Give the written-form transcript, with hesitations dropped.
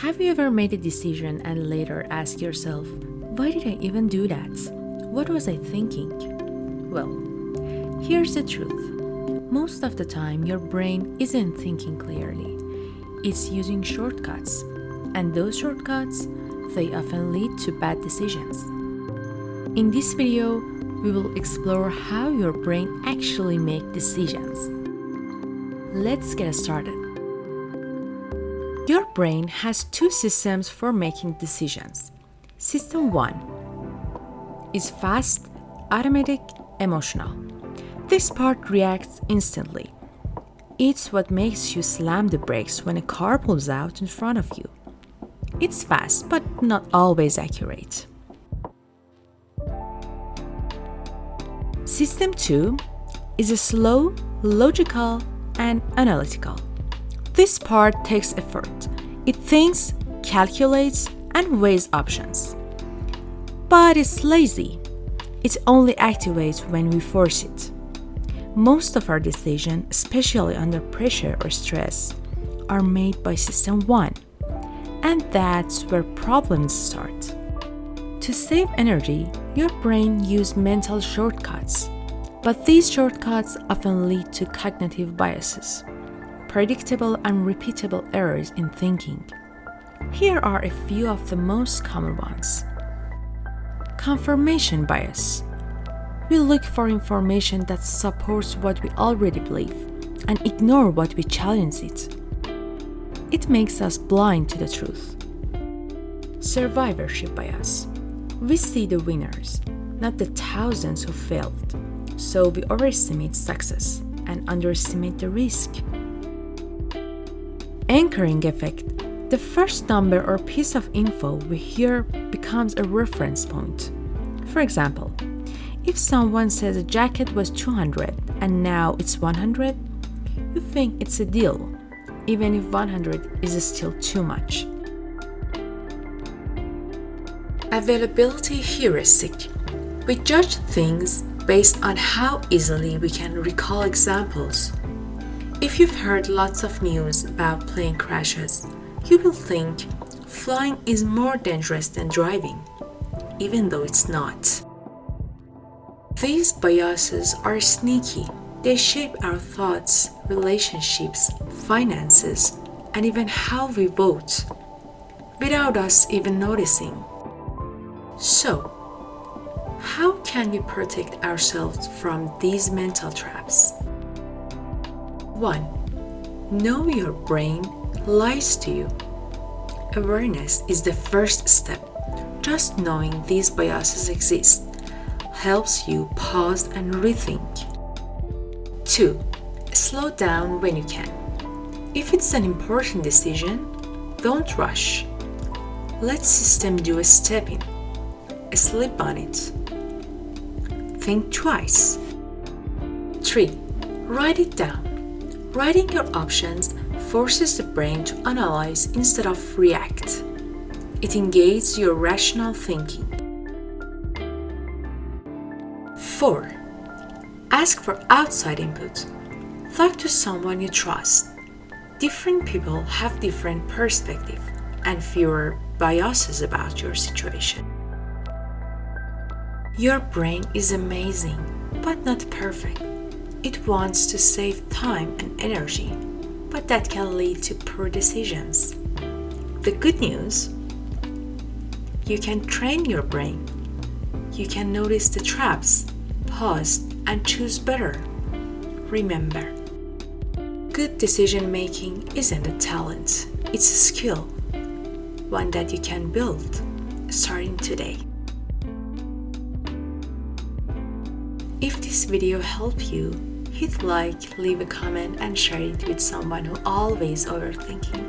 Have you ever made a decision and later asked yourself, why did I even do that? What was I thinking? Well, here's the truth. Most of the time, your brain isn't thinking clearly. It's using shortcuts. And those shortcuts, they often lead to bad decisions. In this video, we will explore how your brain actually makes decisions. Let's get started. Your brain has two systems for making decisions. System 1 is fast, automatic, emotional. This part reacts instantly. It's what makes you slam the brakes when a car pulls out in front of you. It's fast, but not always accurate. System 2 is a slow, logical, and analytical. This part takes effort. It thinks, calculates, and weighs options. But it's lazy. It only activates when we force it. Most of our decisions, especially under pressure or stress, are made by System 1. And that's where problems start. To save energy, your brain uses mental shortcuts. But these shortcuts often lead to cognitive biases, predictable and repeatable errors in thinking. Here are a few of the most common ones. Confirmation bias. We look for information that supports what we already believe and ignore what we challenge it. It makes us blind to the truth. Survivorship bias. We see the winners, not the thousands who failed. So we overestimate success and underestimate the risk. Anchoring effect. The first number or piece of info we hear becomes a reference point. For example, if someone says a jacket was 200 and now it's 100, you think it's a deal, even if 100 is still too much. Availability heuristic. We judge things based on how easily we can recall examples. If you've heard lots of news about plane crashes, you will think flying is more dangerous than driving, even though it's not. These biases are sneaky. They shape our thoughts, relationships, finances, and even how we vote, without us even noticing. So, how can we protect ourselves from these mental traps? 1. Know your brain lies to you. Awareness is the first step. Just knowing these biases exist helps you pause and rethink. 2. Slow down when you can. If it's an important decision, don't rush. Let system do a step in. Sleep on it. Think twice. 3. Write it down. Writing your options forces the brain to analyze instead of react. It engages your rational thinking. 4. Ask for outside input. Talk to someone you trust. Different people have different perspectives and fewer biases about your situation. Your brain is amazing, but not perfect. It wants to save time and energy, but that can lead to poor decisions. The good news: you can train your brain. You can notice the traps, pause, and choose better. Remember, good decision making isn't a talent, it's a skill, one that you can build starting today. If this video helped you, hit like, leave a comment, and share it with someone who always overthinking.